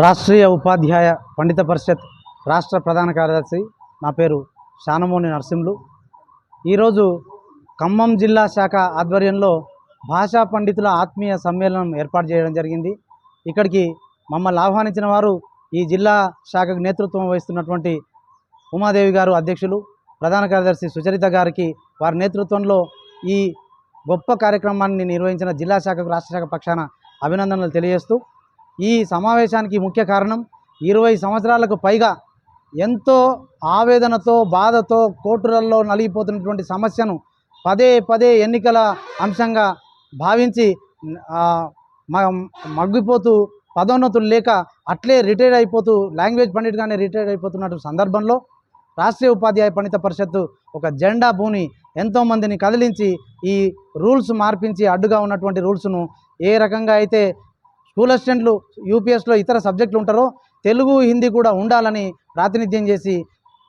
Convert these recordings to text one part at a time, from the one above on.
రాష్ట్రీయ ఉపాధ్యాయ పండిత పరిషత్ రాష్ట్ర ప్రధాన కార్యదర్శి నా పేరు శానమోని నరసింహులు. ఈరోజు ఖమ్మం జిల్లా శాఖ ఆధ్వర్యంలో భాషా పండితుల ఆత్మీయ సమ్మేళనం ఏర్పాటు చేయడం జరిగింది. ఇక్కడికి మమ్మల్ని ఆహ్వానించిన వారు ఈ జిల్లా శాఖకు నేతృత్వం వహిస్తున్నటువంటి ఉమాదేవి గారు అధ్యక్షులు, ప్రధాన కార్యదర్శి సుచరిత గారికి వారి నేతృత్వంలో ఈ గొప్ప కార్యక్రమాన్ని నిర్వహించిన జిల్లా శాఖకు రాష్ట్ర శాఖ పక్షాన అభినందనలు తెలియజేస్తూ, ఈ సమావేశానికి ముఖ్య కారణం 20 సంవత్సరాలకు పైగా ఎంతో ఆవేదనతో బాధతో కోర్టులలో నలిగిపోతున్నటువంటి సమస్యను పదే పదే ఎన్నికల అంశంగా భావించి మగ్గిపోతూ పదోన్నతులు లేక అట్లే రిటైర్ అయిపోతూ లాంగ్వేజ్ పండిట్గానే రిటైర్ అయిపోతున్నటువంటి సందర్భంలో రాష్ట్రీయ ఉపాధ్యాయ పండిత పరిషత్తు ఒక జెండా భూని ఎంతోమందిని కదిలించి ఈ రూల్స్ మార్పించి అడ్డుగా ఉన్నటువంటి రూల్స్ను ఏ రకంగా అయితే స్కూల్ అసిస్టెంట్లు యూపీఎస్లో ఇతర సబ్జెక్టులు ఉంటారో తెలుగు హిందీ కూడా ఉండాలని ప్రాతినిధ్యం చేసి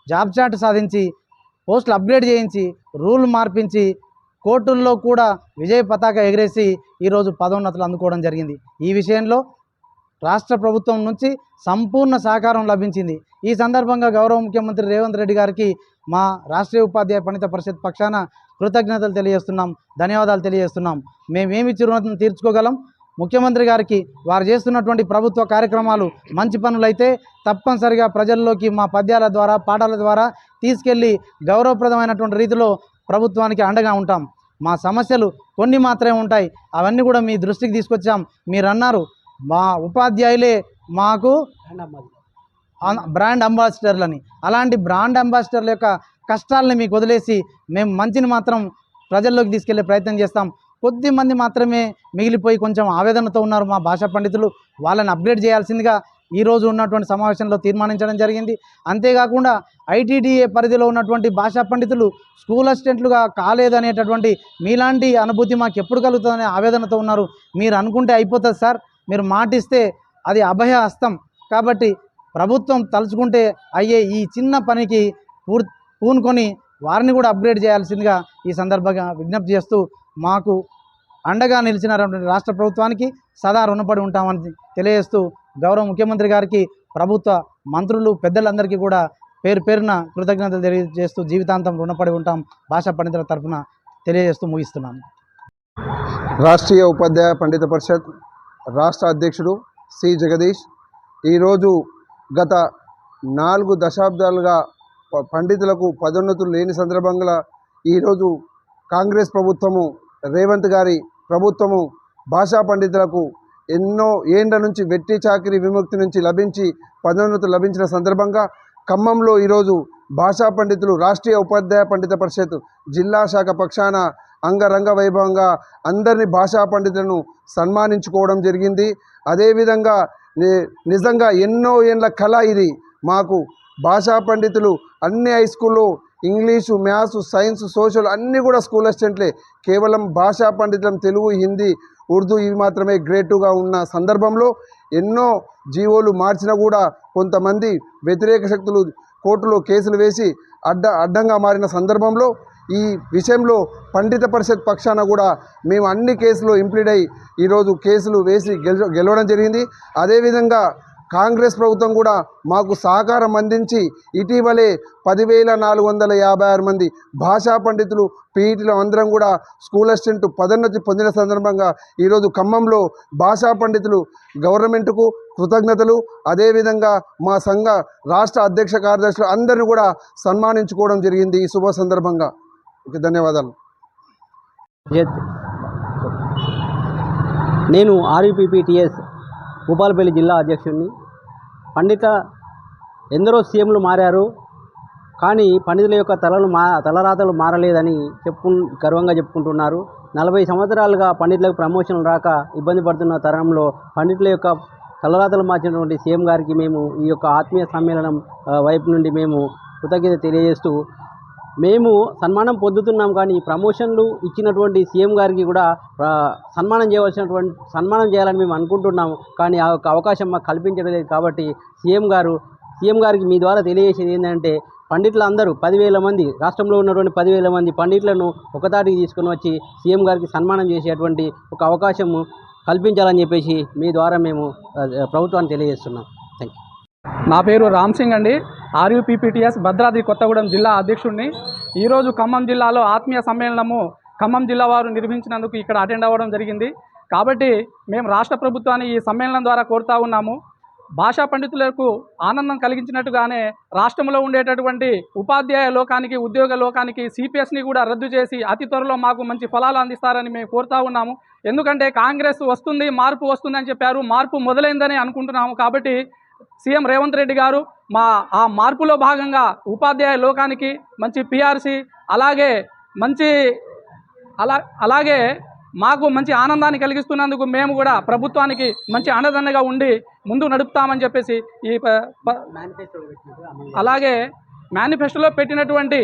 జాబ్ చార్ట్ సాధించి పోస్టులు అప్గ్రేడ్ చేయించి రూల్ మార్పించి కోర్టుల్లో కూడా విజయ పతాక ఎగరేసి ఈరోజు పదోన్నతులు అందుకోవడం జరిగింది. ఈ విషయంలో రాష్ట్ర ప్రభుత్వం నుంచి సంపూర్ణ సహకారం లభించింది. ఈ సందర్భంగా గౌరవ ముఖ్యమంత్రి రేవంత్ రెడ్డి గారికి మా రాష్ట్రీయ ఉపాధ్యాయ పండిత పరిషత్ పక్షాన కృతజ్ఞతలు తెలియజేస్తున్నాం, ధన్యవాదాలు తెలియజేస్తున్నాం. మేమేమి చిరునతను తీర్చుకోగలం. ముఖ్యమంత్రి గారికి వారు చేస్తున్నటువంటి ప్రభుత్వ కార్యక్రమాలు మంచి పనులైతే తప్పనిసరిగా ప్రజల్లోకి మా పద్యాల ద్వారా పాటల ద్వారా తీసుకెళ్ళి గౌరవప్రదమైనటువంటి రీతిలో ప్రభుత్వానికి అండగా ఉంటాం. మా సమస్యలు కొన్ని మాత్రమే ఉంటాయి, అవన్నీ కూడా మీ దృష్టికి తీసుకొచ్చాం. మీరు అన్నారు మా ఉపాధ్యాయులే మాకు బ్రాండ్ అంబాసిడర్లని. అలాంటి బ్రాండ్ అంబాసిడర్ల యొక్క కష్టాలని మీకు వదిలేసి మేము మంచిని మాత్రం ప్రజల్లోకి తీసుకెళ్లే ప్రయత్నం చేస్తాం. కొద్ది మంది మాత్రమే మిగిలిపోయి కొంచెం ఆవేదనతో ఉన్నారు మా భాషా పండితులు. వాళ్ళని అప్గ్రేడ్ చేయాల్సిందిగా ఈరోజు ఉన్నటువంటి సమావేశంలో తీర్మానించడం జరిగింది. అంతేకాకుండా ఐటీడీఏ పరిధిలో ఉన్నటువంటి భాషా పండితులు స్కూల్ అసిస్టెంట్లుగా కాలేదనేటటువంటి మీలాంటి అనుభూతి మాకు ఎప్పుడు కలుగుతుందనే ఆవేదనతో ఉన్నారు. మీరు అనుకుంటే అయిపోతుంది సార్, మీరు మాటిస్తే అది అభయ హస్తం. కాబట్టి ప్రభుత్వం తలుచుకుంటే అయ్యే ఈ చిన్న పనికి పూనుకొని వారిని కూడా అప్గ్రేడ్ చేయాల్సిందిగా ఈ సందర్భంగా విజ్ఞప్తి చేస్తూ, మాకు అండగా నిలిచినటువంటి రాష్ట్ర ప్రభుత్వానికి సదా రుణపడి ఉంటామని తెలియజేస్తూ, గౌరవ ముఖ్యమంత్రి గారికి, ప్రభుత్వ మంత్రులు పెద్దలందరికీ కూడా పేరు పేరున కృతజ్ఞతలు తెలియజేస్తూ జీవితాంతం రుణపడి ఉంటాం భాషా పండితుల తరఫున తెలియజేస్తూ ముగిస్తున్నాను. రాష్ట్రీయ ఉపాధ్యాయ పండిత పరిషత్ రాష్ట్ర అధ్యక్షుడు సి జగదీష్ ఈరోజు గత 4 దశాబ్దాలుగా పండితులకు పదోన్నతులు లేని సందర్భంగా ఈరోజు కాంగ్రెస్ ప్రభుత్వము, రేవంత్ గారి ప్రభుత్వము భాషా పండితులకు ఎన్నో ఏండ్ల నుంచి వెట్టి చాకిరి విముక్తి నుంచి లభించి పదోన్నతులు లభించిన సందర్భంగా ఖమ్మంలో ఈరోజు భాషా పండితులు రాష్ట్రీయ ఉపాధ్యాయ పండిత పరిషత్ జిల్లా శాఖ పక్షాన అంగరంగ వైభవంగా అందరినీ భాషా పండితులను సన్మానించుకోవడం జరిగింది. అదేవిధంగా నిజంగా ఎన్నో ఏండ్ల కళ ఇది. మాకు భాషా పండితులు అన్ని హై స్కూల్లో ఇంగ్లీషు, మ్యాథ్స్, సైన్స్, సోషల్ అన్నీ కూడా స్కూల్ అసిస్టెంట్లే. కేవలం భాషా పండితులం తెలుగు, హిందీ, ఉర్దూ ఇవి మాత్రమే గ్రేటుగా ఉన్న సందర్భంలో ఎన్నో జీవోలు మార్చినా కూడా కొంతమంది వ్యతిరేక శక్తులు కోర్టులో కేసులు వేసి అడ్డంగా మారిన సందర్భంలో ఈ విషయంలో పండిత పరిషత్ పక్షాన కూడా మేము అన్ని కేసులు ఇంప్లీడ్ అయ్యి ఈరోజు కేసులు వేసి గెలవడం జరిగింది. అదేవిధంగా కాంగ్రెస్ ప్రభుత్వం కూడా మాకు సహకారం అందించి ఇటీవలే 10,456 మంది భాషా పండితులు పీఈటీలో అందరం కూడా స్కూల్ అసిస్టెంట్ పదోన్నతి పొందిన సందర్భంగా ఈరోజు ఖమ్మంలో భాషా పండితులు గవర్నమెంట్కు కృతజ్ఞతలు, అదేవిధంగా మా సంఘ రాష్ట్ర అధ్యక్ష కార్యదర్శులు అందరినీ కూడా సన్మానించుకోవడం జరిగింది. ఈ శుభ సందర్భంగా ధన్యవాదాలు. నేను ఆర్యుపిపిటిఎస్ భూపాలపల్లి జిల్లా అధ్యక్షుడిని. ఎందరో సీఎంలు మారారు, కానీ పండితుల యొక్క తలరాతలు మారలేదని గర్వంగా చెప్పుకుంటున్నారు. 40 సంవత్సరాలుగా పండితులకు ప్రమోషన్లు రాక ఇబ్బంది పడుతున్న తరంలో పండితుల యొక్క తలరాతలు మార్చినటువంటి సీఎం గారికి మేము ఈ యొక్క ఆత్మీయ సమ్మేళనం వైపు నుండి మేము కృతజ్ఞత తెలియజేస్తూ, మేము సన్మానం పొందుతున్నాం, కానీ ప్రమోషన్లు ఇచ్చినటువంటి సీఎం గారికి కూడా సన్మానం చేయాలని మేము అనుకుంటున్నాము. కానీ ఆ యొక్క అవకాశం మాకు కల్పించలేదు. కాబట్టి సీఎం గారికి మీ ద్వారా తెలియజేసేది ఏంటంటే, పండితులందరూ 10,000 మంది, రాష్ట్రంలో ఉన్నటువంటి 10,000 మంది పండితులను ఒకతాటికి తీసుకొని వచ్చి సీఎం గారికి సన్మానం చేసేటువంటి ఒక అవకాశం కల్పించాలని చెప్పేసి మీ ద్వారా మేము ప్రభుత్వాన్ని తెలియజేస్తున్నాం. Thank you. నా పేరు రామ్ సింగ్ అండి. RUPPTS భద్రాద్రి కొత్తగూడెం జిల్లా అధ్యక్షుడిని. ఈరోజు ఖమ్మం జిల్లాలో ఆత్మీయ సమ్మేళనము ఖమ్మం జిల్లా వారు నిర్వహించినందుకు ఇక్కడ అటెండ్ అవ్వడం జరిగింది. కాబట్టి మేము రాష్ట్ర ప్రభుత్వాన్ని ఈ సమ్మేళనం ద్వారా కోరుతా ఉన్నాము. భాషా పండితులకు ఆనందం కలిగించినట్టుగానే రాష్ట్రంలో ఉండేటటువంటి ఉపాధ్యాయ లోకానికి, ఉద్యోగ లోకానికి CPSని కూడా రద్దు చేసి అతి త్వరలో మాకు మంచి ఫలాలు అందిస్తారని మేము కోరుతా ఉన్నాము. ఎందుకంటే కాంగ్రెస్ వస్తుంది, మార్పు వస్తుంది అని చెప్పారు. మార్పు మొదలైందని అనుకుంటున్నాము. కాబట్టి సీఎం రేవంత్ రెడ్డి గారు ఆ మార్పులో భాగంగా ఉపాధ్యాయ లోకానికి మంచి PRC అలాగే మాకు మంచి ఆనందాన్ని కలిగిస్తున్నందుకు మేము కూడా ప్రభుత్వానికి మంచి అండదండగా ఉండి ముందు నడుపుతామని చెప్పేసి అలాగే మేనిఫెస్టోలో పెట్టినటువంటి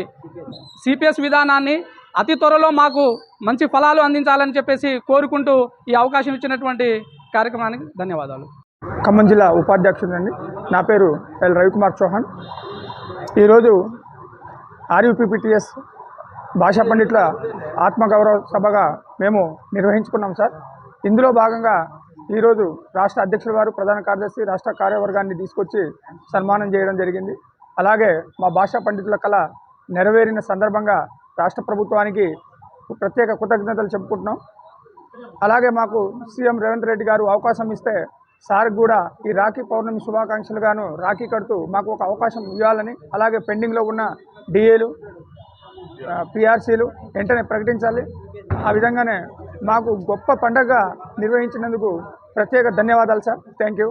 CPS విధానాన్ని అతి త్వరలో మాకు మంచి ఫలాలు అందించాలని చెప్పేసి కోరుకుంటూ ఈ అవకాశం ఇచ్చినటువంటి కార్యక్రమానికి ధన్యవాదాలు. ఖమ్మం జిల్లా ఉపాధ్యక్షుడండి. నా పేరు ఎల్ రవికుమార్ చౌహాన్. ఈరోజు RUPPTS భాషా పండితుల ఆత్మగౌరవ సభగా మేము నిర్వహించుకున్నాం సార్. ఇందులో భాగంగా ఈరోజు రాష్ట్ర అధ్యక్షుల వారు, ప్రధాన కార్యదర్శి, రాష్ట్ర కార్యవర్గాన్ని తీసుకొచ్చి సన్మానం చేయడం జరిగింది. అలాగే మా భాషా పండితుల కళ నెరవేరిన సందర్భంగా రాష్ట్ర ప్రభుత్వానికి ప్రత్యేక కృతజ్ఞతలు చెప్పుకుంటున్నాం. అలాగే మాకు సీఎం రేవంత్ రెడ్డి గారు అవకాశం ఇస్తే సార్ కూడా ఈ రాఖీ పౌర్ణమి శుభాకాంక్షలుగాను రాఖీ కడుతూ మాకు ఒక అవకాశం ఇవ్వాలని, అలాగే పెండింగ్లో ఉన్న DAలు, PRCలు వెంటనే ప్రకటించాలి. ఆ విధంగానే మాకు గొప్ప పండగ నిర్వహించినందుకు ప్రత్యేక ధన్యవాదాలు సార్. Thank you.